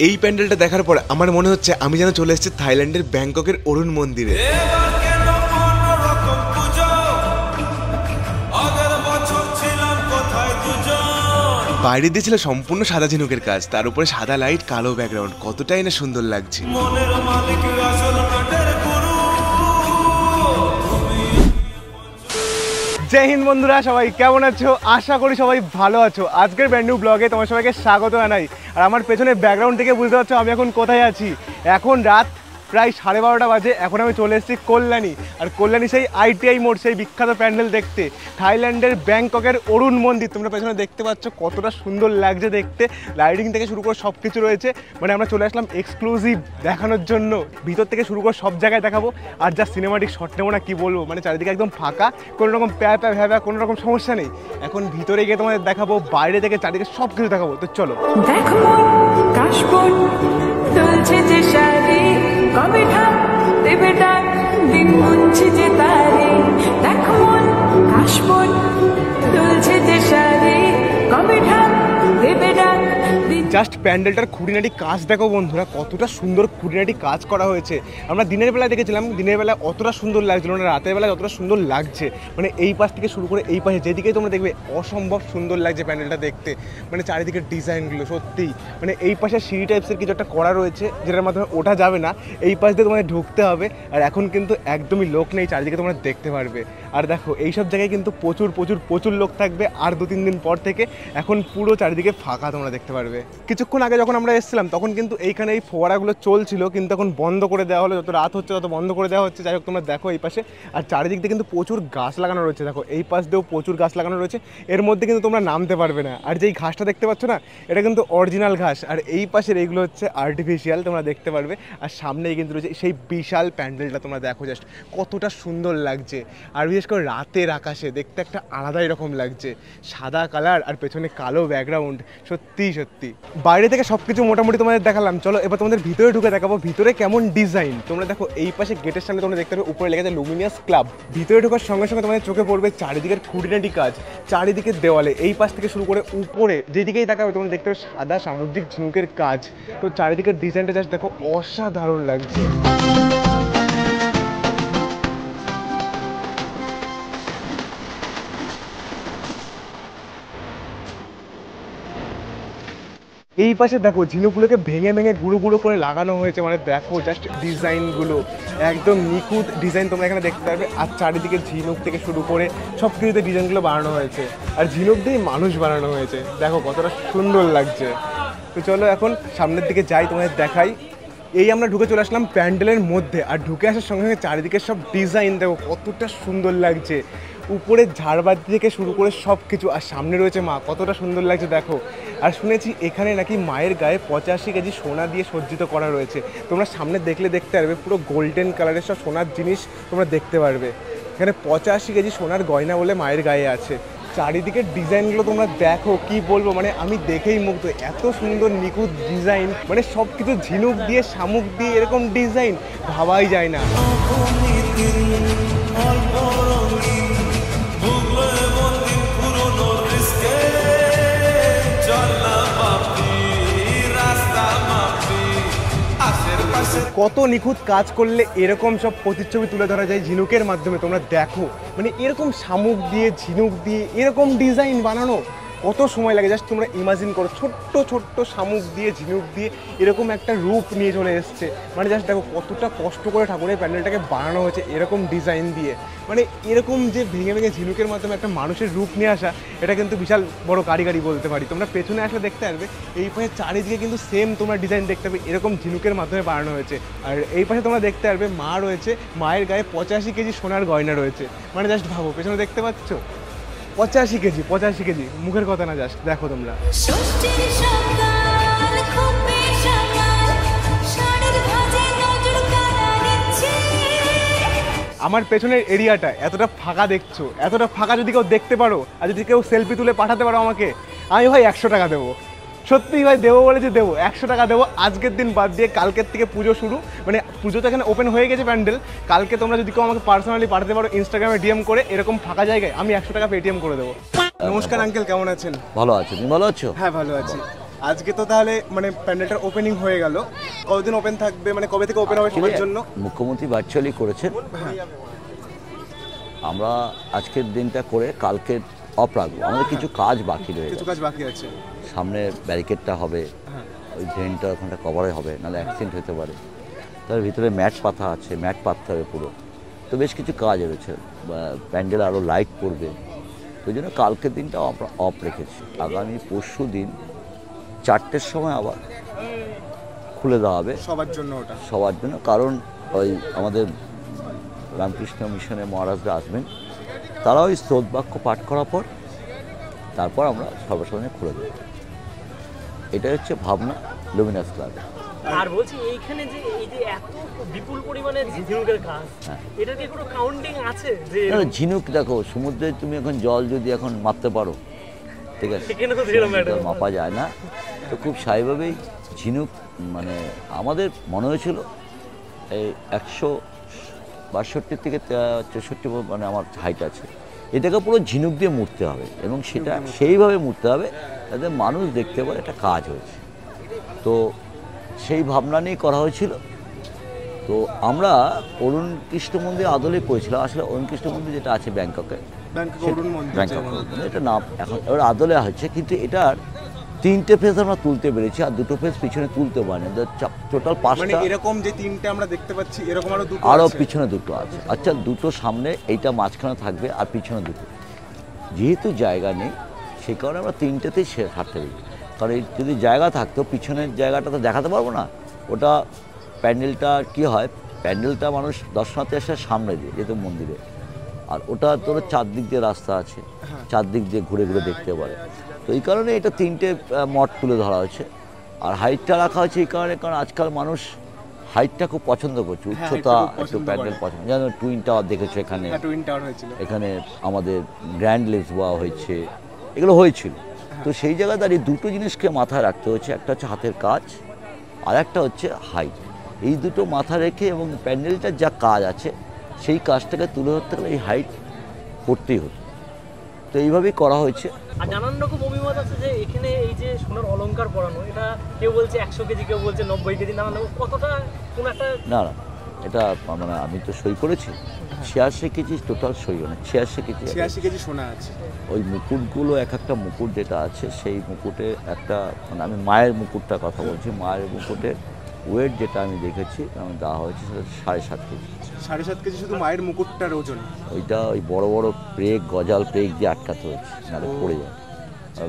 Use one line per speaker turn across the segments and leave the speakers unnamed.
এই প্যান্ডেলটা দেখার পর আমার মনে হচ্ছে আমি যেন চলে এসেছি থাইল্যান্ডের ব্যাংককের অরুণ মন্দিরে। বাইরে দিয়ে ছিল সম্পূর্ণ সাদা ঝিনুকের কাজ, তার উপরে সাদা লাইট, কালো ব্যাকগ্রাউন্ড, কতটাই না সুন্দর লাগছে।
জয় হিন্দ বন্ধুরা, সবাই কেমন আছো? আশা করি সবাই ভালো আছো। আজকের ব্র্যান্ড নিউ ব্লগে তোমার সবাইকে স্বাগত জানাই। আর আমার পেছনে ব্যাকগ্রাউন্ড থেকে বুঝতে পারছো আমি এখন কোথায় আছি। এখন রাত প্রায় 12:30 বাজে। এখন আমি চলে এসেছি কল্যাণী। আর কল্যাণী সেই ITI মোড়, সেই বিখ্যাত প্যান্ডেল দেখতে, থাইল্যান্ডের ব্যাংককের অরুণ মন্দির। তোমরা পেছনে দেখতে পাচ্ছ কতটা সুন্দর লাগছে দেখতে। লাইটিং থেকে শুরু করে সব কিছু রয়েছে। মানে আমরা চলে আসলাম এক্সক্লুসিভ দেখানোর জন্য। ভিতর থেকে শুরু করে সব জায়গায় দেখাবো। আর যা সিনেমাটিক শট নেবো না কি বলবো, মানে চারিদিকে একদম ফাঁকা, কোনো রকম প্যা ভ্যা কোনো রকম সমস্যা নেই। এখন ভিতরে গিয়ে তোমাদের দেখাবো, বাইরে থেকে চারিদিকে সব কিছু দেখাবো। তো চলো। কবে ঠাক দেবে ডাক দিন মুঞ্ছে যে তারে, দেখো মন কাশবন দুলছে যে সারে, কবে ঠাক দেবে ডাক। জাস্ট প্যান্ডেলটার খুঁটিনাটি কাজ দেখো বন্ধুরা, কতটা সুন্দর খুঁটিনাটি কাজ করা হয়েছে। আমরা দিনের বেলায় দেখেছিলাম, দিনের বেলায় অতটা সুন্দর লাগছিল না, রাতের বেলায় অতটা সুন্দর লাগছে। মানে এই পাশ থেকে শুরু করে এই পাশে যেদিকেই তোমরা দেখবে অসম্ভব সুন্দর লাগছে প্যান্ডেলটা দেখতে। মানে চারিদিকের ডিজাইনগুলো সত্যিই, মানে এই পাশে সিঁড়ি টাইপসের কিছু একটা করা রয়েছে যেটার মাধ্যমে ওঠা যাবে না, এই পাশ দিয়ে তোমাদের ঢুকতে হবে। আর এখন কিন্তু একদমই লোক নেই, চারিদিকে তোমরা দেখতে পারবে। আর দেখো এইসব জায়গায় কিন্তু প্রচুর প্রচুর প্রচুর লোক থাকবে। আর 2-3 দিন পর থেকে এখন পুরো চারিদিকে ফাঁকা তোমরা দেখতে পারবে। কিছুক্ষণ আগে যখন আমরা এসেছিলাম তখন কিন্তু এইখানে এই ফোয়ারাগুলো চলছিল, কিন্তু এখন বন্ধ করে দেওয়া হলো। যত রাত হচ্ছে তত বন্ধ করে দেওয়া হচ্ছে। যাই হোক, তোমরা দেখো এই পাশে। আর চারিদিক দিয়ে কিন্তু প্রচুর গাছ লাগানো রয়েছে। দেখো এই পাশ দিয়েও প্রচুর গাছ লাগানো রয়েছে। এর মধ্যে কিন্তু তোমরা নামতে পারবে না। আর যেই ঘাসটা দেখতে পাচ্ছ না, এটা কিন্তু অরিজিনাল ঘাস। আর এই পাশের এইগুলো হচ্ছে আর্টিফিশিয়াল, তোমরা দেখতে পারবে। আর সামনেই কিন্তু রয়েছে সেই বিশাল প্যান্ডেলটা। তোমরা দেখো জাস্ট কতটা সুন্দর লাগছে। আর বিশেষ করে রাতের আকাশে দেখতে একটা আলাদাই রকম লাগছে, সাদা কালার আর পেছনে কালো ব্যাকগ্রাউন্ড। সত্যি সত্যি বাইরে থেকে সব কিছু মোটামুটি তোমাদের দেখালাম। চলো এবার তোমাদের ভিতরে ঢুকে দেখাবো ভিতরে কেমন ডিজাইন। তোমরা দেখো এই পাশে গেটের সামনে তোমরা দেখতে পাবে উপরে লেখা আছে লুমিনিয়াস ক্লাব। ভিতরে ঢোকার সঙ্গে সঙ্গে তোমাদের চোখে পড়বে চারিদিকের খুঁটিনাটি কাজ, চারিদিকের দেওয়ালে এই পাশ থেকে শুরু করে উপরে যেদিকেই দেখাবে তোমরা দেখতে পাবে সাদা সামুদ্রিক ঝিনুকের কাজ। তো চারিদিকের ডিজাইনটা জাস্ট দেখো, অসাধারণ লাগছে। এই পাশে দেখো ঝিনুকগুলোকে ভেঙে ভেঙে গুঁড়ো গুঁড়ো করে লাগানো হয়েছে। মানে দেখো জাস্ট ডিজাইনগুলো একদম নিখুঁত ডিজাইন তোমরা এখানে দেখতে পারবে। আর চারিদিকে ঝিনুক থেকে শুরু করে সব কিছুতে ডিজাইনগুলো বানানো হয়েছে। আর ঝিনুক দিয়েই মানুষ বানানো হয়েছে। দেখো কতটা সুন্দর লাগছে। তো চলো এখন সামনের দিকে যাই, তোমাদের দেখাই। এই আমরা ঢুকে চলে আসলাম প্যান্ডেলের মধ্যে। আর ঢুকে আসার সঙ্গে সঙ্গে চারিদিকে সব ডিজাইন দেখো কতটা সুন্দর লাগছে। উপরে ঝাড়বাতি থেকে শুরু করে সব কিছু। আর সামনে রয়েছে মা, কতটা সুন্দর লাগছে দেখো। আর শুনেছি এখানে নাকি মায়ের গায়ে 85 কেজি সোনা দিয়ে সজ্জিত করা রয়েছে। তোমরা সামনে দেখলে দেখতে পারবে পুরো গোল্ডেন কালারের সব সোনার জিনিস তোমরা দেখতে পারবে। এখানে 85 কেজি সোনার গয়না বলে মায়ের গায়ে আছে। চারিদিকের ডিজাইনগুলো তোমরা দেখো, কি বলবো, মানে আমি দেখেই মুগ্ধ। এত সুন্দর নিখুঁত ডিজাইন, মানে সব কিছু ঝিনুক দিয়ে শামুক দিয়ে এরকম ডিজাইন ভাবাই যায় না। কত নিখুঁত কাজ করলে এরকম সব প্রতিচ্ছবি তুলে ধরা যায় ঝিনুকের মাধ্যমে। তোমরা দেখো মানে এরকম শামুক দিয়ে ঝিনুক দিয়ে এরকম ডিজাইন বানানো কত সময় লাগে। জাস্ট তোমরা ইমাজিন করো, ছোট্ট ছোট্ট শামুক দিয়ে ঝিনুক দিয়ে এরকম একটা রূপ নিয়ে চলে এসছে। মানে জাস্ট দেখো কতটা কষ্ট করে ঠাকুরের প্যান্ডেলটাকে বানানো হয়েছে এরকম ডিজাইন দিয়ে। মানে এরকম যে ভেঙে ভেঙে ঝিনুকের মাধ্যমে একটা মানুষের রূপ নিয়ে আসা, এটা কিন্তু বিশাল বড় কারিগরি বলতে পারি। তোমরা পেছনে আসলে দেখতে পারবে এই পাশে চারিদিকে কিন্তু সেম তোমরা ডিজাইন দেখতে পাবে, এরকম ঝিনুকের মাধ্যমে বানানো হয়েছে। আর এই পাশে তোমরা দেখতে পারবে মা রয়েছে, মায়ের গায়ে 85 কেজি সোনার গয়না রয়েছে। মানে জাস্ট ভাবো, পেছনে দেখতে পাচ্ছ 85 কেজি, মুখের কথা না, জাস্ট দেখো তোমরা। আমার পেছনের এরিয়াটা এতটা ফাঁকা দেখছো, এতটা ফাঁকা যদি কেউ দেখতে পারো আর যদি কেউ সেলফি তুলে পাঠাতে পারো আমাকে, আমি ভাই 100 টাকা দেবো। সত্যিই ভাই দেবো বলেছি, দেবো 100 টাকা দেবো। আজকের দিন বাদ দিয়ে কালকের থেকে পুজো শুরু, মানে পুজো তো এখানে ওপেন হয়ে গেছে প্যান্ডেল। কালকে তোমরা যদি কেউ আমাকে পার্সোনালি পাঠাতে পারো ইনস্টাগ্রামে DM করে এরকম ফাঁকা জায়গায়, আমি 100 টাকা পেটিএম করে দেবো। নমস্কার আঙ্কেল, কেমন আছেন?
ভালো আছো, তুমি ভালো আছো?
হ্যাঁ ভালো আছি।
আজকে তো তাহলে মানে প্যান্ডেলটার ওপেনিং হয়ে গেল, কতদিন ওপেন থাকবে, মানে কবে থেকে ওপেন হবে সবার জন্য?
মুখ্যমন্ত্রী ভার্চুয়ালি করেছেন, আমরা আজকের দিনটা করে কালকে অফ রাখবো। আমাদের কিছু কাজ বাকি রয়েছে,
কিছু কাজ বাকি আছে।
সামনে ব্যারিকেডটা হবে, ওই ড্রেনটা ওখানটা কভারে হবে, নাহলে অ্যাক্সিডেন্ট হতে পারে। তার ভিতরে ম্যাট পাতা আছে, ম্যাট পাততে হবে পুরো। তো বেশ কিছু কাজ রয়েছে, প্যান্ডেল আরও লাইট পড়বে, তো ওই জন্য কালকের দিনটা আমরা অফ রেখেছি। আগামী পরশু দিন 4টের সময় আবার খুলে দেওয়া হবে
সবার জন্য, ওটা
সবার জন্য। কারণ ওই আমাদের রামকৃষ্ণ মিশনের মহারাজরা আসবেন, তারা ওই স্তোত বাক্য পাঠ করার পর তারপর আমরা সর্বসাধারণে খুলে দেব। এটাই হচ্ছে ভাবনা লুমিনাস ক্লাবে।
আর বলছি এইখানে যে এই যে এত বিপুল পরিমাণে ঝিনুকের কাজ, এটার কি কোনো কাউন্টিং আছে? যে
ঝিনুক দেখো, সমুদ্রে তুমি এখন জল যদি এখন মাপতে পারো, ঠিক আছে,
সেখানে তো সেরকম একটা
মাপা যায় না। তো খুব স্বাভাবিকভাবেই ঝিনুক, মানে আমাদের মনে হয়েছিল এই 162 থেকে 64 মানে আমার হাইট আছে, এটাকে পুরো ঝিনুক দিয়ে মুড়তে হবে এবং সেটা সেইভাবে মুড়তে হবে যাতে মানুষ দেখতে পারে একটা কাজ হয়েছে। তো সেই ভাবনা নিয়ে করা হয়েছিল। তো আমরা অরুণ কৃষ্ণ মন্দির আদলে করেছিলাম। আসলে অরুণ কৃষ্ণ মন্দির যেটা আছে ব্যাংককে, ব্যাংকক, এটা নাম এখন এবার আদলে হচ্ছে, কিন্তু এটার 3টে ফেজ আমরা তুলতে পেরেছি, আর 2টো ফেজ পিছনে তুলতে পারিনি। টোটাল 5টা।
এরকম যে 3টে আমরা দেখতে পাচ্ছি, এরকম
আরও পিছনে 2টো আছে। আচ্ছা, 2টো সামনে, এইটা মাঝখানে থাকবে, আর পিছনে 2টো। যেহেতু জায়গা নেই সেই কারণে আমরা 3টেতেই ছাড়তে পারি। কারণ যদি জায়গা থাকতো, পিছনের জায়গাটা তো দেখাতে পারবো না। ওটা প্যান্ডেলটা কি হয়, প্যান্ডেলটা মানুষ দর্শনার্থী আসে সামনে দিয়ে যেহেতু মন্দিরে, আর ওটা তোর 4 দিক দিয়ে রাস্তা আছে, 4 দিক দিয়ে ঘুরে ঘুরে দেখতে পারে। তো এই কারণে এটা 3টে মঠ তুলে ধরা হয়েছে। আর হাইটটা রাখা হয়েছে এই কারণে, কারণ আজকাল মানুষ হাইটটা খুব পছন্দ করছে, উচ্চতা একটু প্যান্ডেল পছন্দ। যেন টুইন টাওয়ার দেখেছো এখানে, এখানে আমাদের গ্র্যান্ড লিসবোয়া হয়েছে, এগুলো হয়েছিল। তো সেই জায়গায় দাঁড়িয়ে 2টো জিনিসকে মাথায় রাখতে হচ্ছে, একটা হচ্ছে হাতের কাজ, আর একটা হচ্ছে হাইট। এই দুটো মাথায় রেখে এবং প্যান্ডেলটার যা কাজ আছে সেই কাজটাকে তুলে ধরতে গেলে এই হাইট করতেই হতো। তো এইভাবেই করা হয়েছে।
আর নানান রকম অভিমত আছে যে এখানে এই যে সোনার অলংকার পরানো, এটা কেউ বলছে 100 কেজি, কেউ বলছে 90 কেজি, নানান রকম কতটা কোন একটা
না, এটা মানে আমি তো সই করেছি 86 কেজি টোটাল সই, মানে 86 কেজি
সোনা আছে।
ওই মুকুটগুলো, এক একটা মুকুট যেটা আছে সেই মুকুটে একটা, মানে আমি মায়ের মুকুটটার কথা বলছি, মায়ের মুকুটের ওয়েট যেটা আমি দেখেছি আমার দেওয়া হয়েছে সেটা 7.5 কেজি।
7.5 কেজি শুধু মায়ের মুকুটটার ওজন?
ওইটা ওই বড় বড় পেগ, গজাল পেগ দিয়ে আটকাতে হয়েছে, নাহলে পড়ে যায়,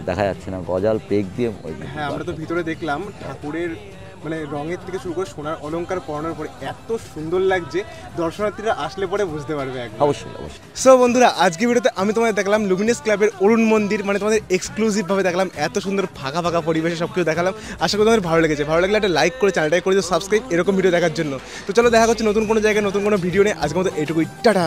দেখা যাচ্ছে না। গজাল পেগ দিয়ে।
হ্যাঁ, আমরা তো ভিতরে দেখলাম ঠাকুরের মানে রঙের থেকে শুরু করে সোনার অলংকার পরানোর পরে এত সুন্দর লাগছে, দর্শনার্থীরা আসলে পরে বুঝতে পারবে একদম।
অবশ্যই অবশ্যই।
সো বন্ধুরা, আজকে ভিডিওতে আমি তোমাদের দেখলাম লুমিনাস ক্লাবের অরুণ মন্দির, মানে তোমাদের এক্সক্লুসিভভাবে দেখলাম, এত সুন্দর ফাঁকা ফাঁকা পরিবেশে সব কিছু দেখালাম। আশা করি তোমাদের ভালো লেগেছে। ভালো লাগলে একটা লাইক করে চ্যানেলটাকে করে দিও সাবস্ক্রাইব, এরকম ভিডিও দেখার জন্য। তো চলো দেখা হচ্ছে নতুন কোনো জায়গায় নতুন কোনো ভিডিও নিয়ে। আজকের মতো এইটুকুই, টাটা।